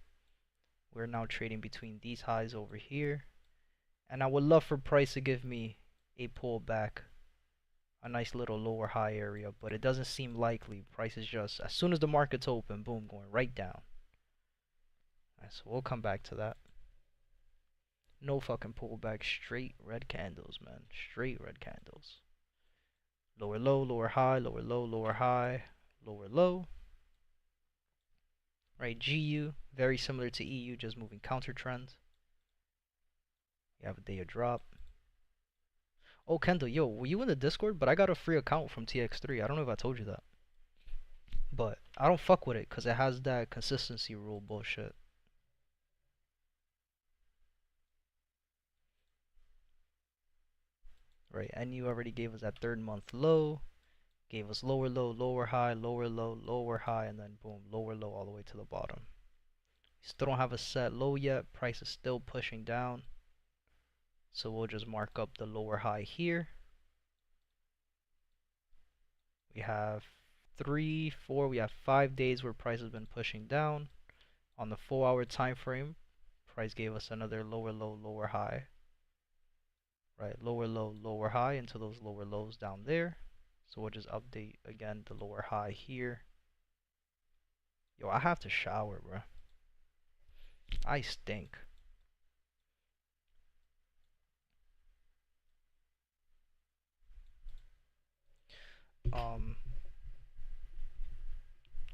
We're now trading between these highs over here. And I would love for price to give me a pullback, a nice little lower high area, but it doesn't seem likely. Price is just, as soon as the market's open, boom, going right down. Alright, so we'll come back to that. No fucking pullback, straight red candles, man. Straight red candles. Lower low, lower high, lower low, lower high, lower low. Right, GU, very similar to EU, just moving counter trend. You have a day of drop. Oh, Kendall, yo, were you in the Discord? But I got a free account from TX3. I don't know if I told you that. But I don't fuck with it because it has that consistency rule bullshit. Right, and you already gave us that 3rd-month low. Gave us lower low, lower high, lower low, lower high, and then boom, lower low all the way to the bottom. Still don't have a set low yet. Price is still pushing down. So we'll just mark up the lower high here. We have 3, 4, we have 5 days where price has been pushing down. On the 4-hour time frame, price gave us another lower low, lower high. Right, lower low, lower high into those lower lows down there. So we'll just update again the lower high here. Yo, I have to shower, bro. I stink.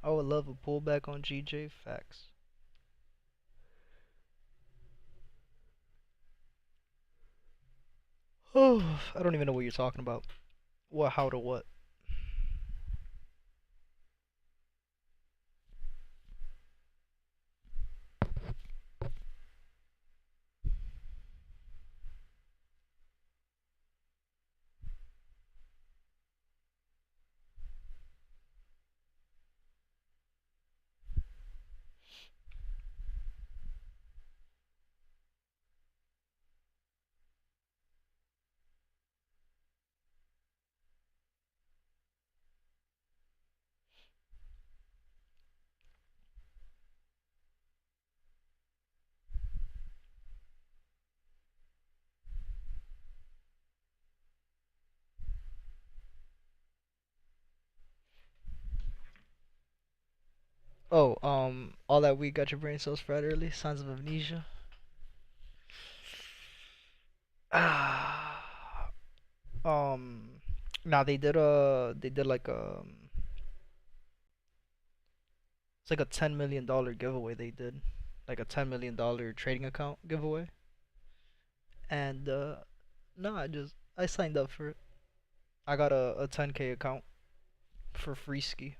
I would love a pullback on GJ. Facts. Oh, I don't even know what you're talking about. What, how to what? Oh, all that week got your brain cells fried early. Signs of amnesia. Ah. um. Now they did like it's like a $10 million giveaway they did, like a $10 million trading account giveaway, and no, I signed up for it. I got a 10K account for free ski.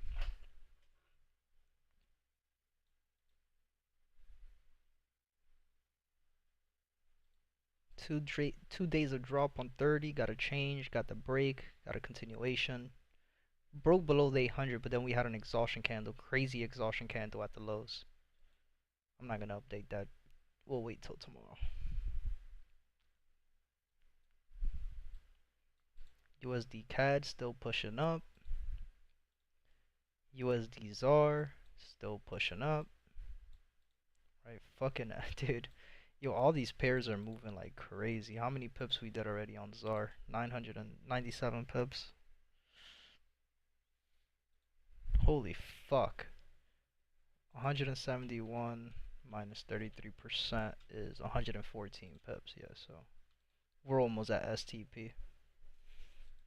2 days of drop on 30. Got a change. Got the break. Got a continuation. Broke below the 800, but then we had an exhaustion candle, crazy exhaustion candle at the lows. I'm not gonna update that. We'll wait till tomorrow. USD CAD still pushing up. USD ZAR still pushing up. Right, fucking dude. Yo, all these pairs are moving like crazy. How many pips we did already on ZAR? 997 pips. Holy fuck. 171 minus 33% is 114 pips. Yeah, so we're almost at STP.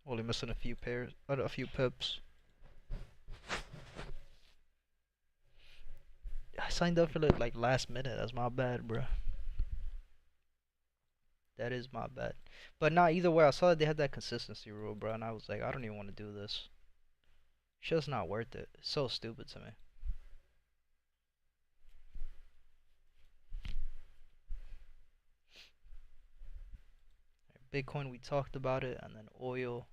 Only missing a few pairs, a few pips. I signed up for it like last minute. That's my bad, bro. That is my bad. But nah, either way, I saw that they had that consistency rule, bro, and I was like, I don't even want to do this. It's just not worth it. It's so stupid to me. Bitcoin, we talked about it, and then oil.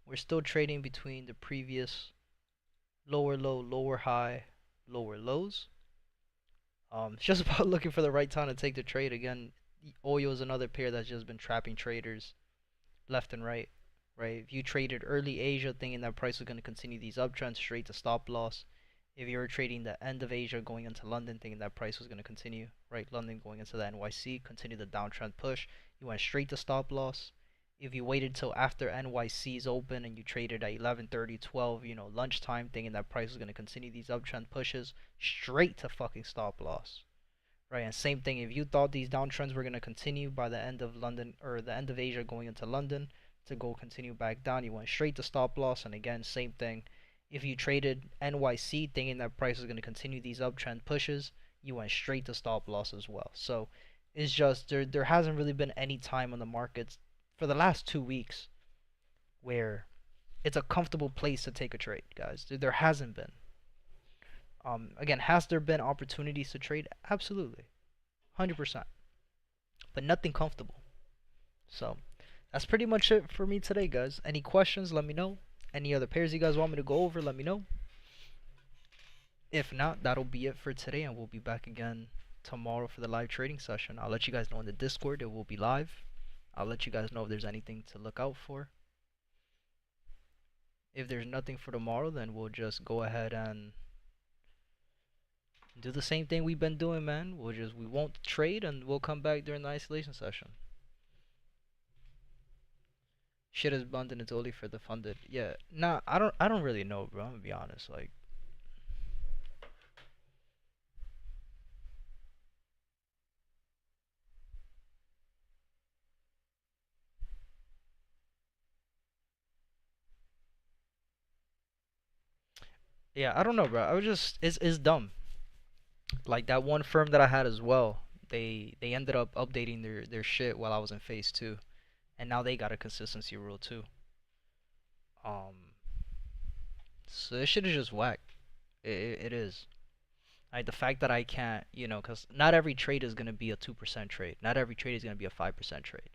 We're still trading between the previous lower low, lower high, lower lows. It's just about looking for the right time to take the trade. Again, oil is another pair that's just been trapping traders left and right. Right? If you traded early Asia thinking that price was going to continue these uptrends straight to stop loss. If you were trading the end of Asia going into London thinking that price was going to continue, right? London going into the NYC, continue the downtrend push, you went straight to stop loss. If you waited till after NYC's open and you traded at 11:30, 12, lunchtime thinking that price was going to continue these uptrend pushes, straight to fucking stop loss. Right, and same thing, if you thought these downtrends were going to continue by the end of London or the end of Asia going into London to go continue back down, you went straight to stop loss. And again, same thing, if you traded NYC thinking that price was going to continue these uptrend pushes, you went straight to stop loss as well. So it's just there hasn't really been any time on the markets for the last 2 weeks where it's a comfortable place to take a trade, guys. There hasn't been. Again, has there been opportunities to trade? Absolutely. 100%. But nothing comfortable. So that's pretty much it for me today, guys. Any questions, let me know. Any other pairs you guys want me to go over, let me know. If not, that'll be it for today, and we'll be back again tomorrow for the live trading session. I'll let you guys know in the Discord it will be live. I'll let you guys know if there's anything to look out for. If there's nothing for tomorrow, then we'll just go ahead and do the same thing we've been doing, man. We won't trade, and we'll come back during the isolation session. Shit is abundant, it's only for the funded. Yeah, nah, I don't really know, bro. I'm gonna be honest. Like, yeah, I don't know, bro. I was just it's dumb. Like that one firm that I had as well. They ended up updating their shit while I was in phase two, and now they got a consistency rule too. Um, so this shit is just whack. It is. Like the fact that I can't, cause not every trade is gonna be a 2% trade. Not every trade is gonna be a 5% trade.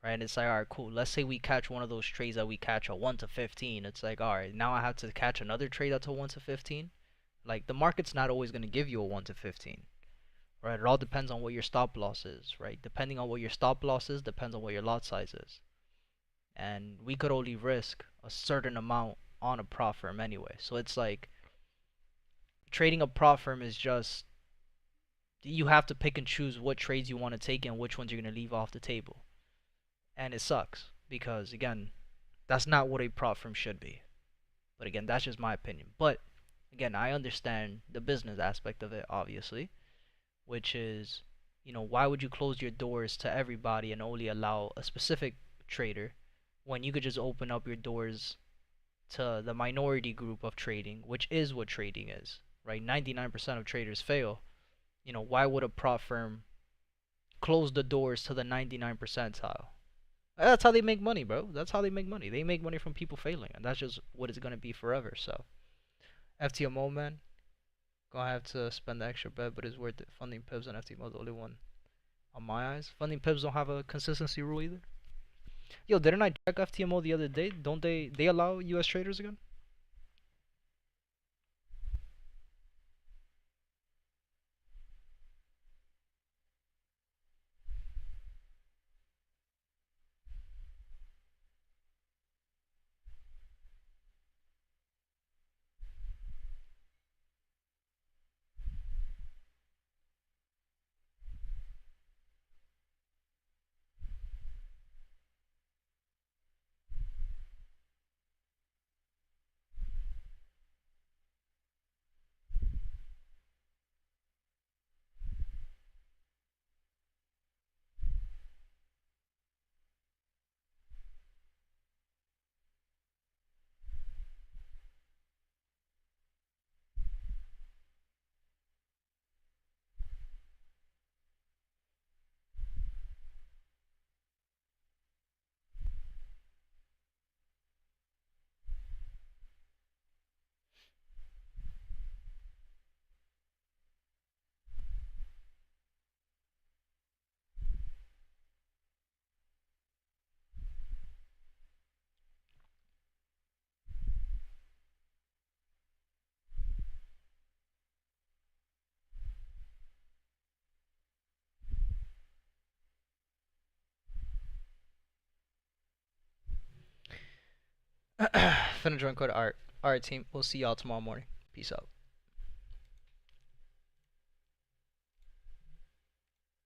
Right? And it's like, alright, cool. Let's say we catch one of those trades that we catch a 1 to 15. It's like, alright, now I have to catch another trade that's a 1 to 15. Like, the market's not always going to give you a 1 to 15. Right? It all depends on what your stop loss is, right? Depending on what your stop loss is, depends on what your lot size is. And we could only risk a certain amount on a prop firm anyway. So it's like, trading a prop firm is just, you have to pick and choose what trades you want to take and which ones you're going to leave off the table. And it sucks because, again, that's not what a prop firm should be. But again, that's just my opinion. But Again, I understand the business aspect of it, obviously, which is, why would you close your doors to everybody and only allow a specific trader when you could just open up your doors to the minority group of trading, which is what trading is, right? 99% of traders fail. Why would a prop firm close the doors to the 99 percentile? That's how they make money, bro. That's how they make money. They make money from people failing, and that's just what it's gonna be forever. So, FTMO, man, gonna have to spend the extra bet, but it's worth it. Funding pips and FTMO is the only one on my eyes. Funding pips don't have a consistency rule either. Yo, didn't I check FTMO the other day? Don't they allow US traders again? Finna join code art. Alright, team. We'll see y'all tomorrow morning. Peace out.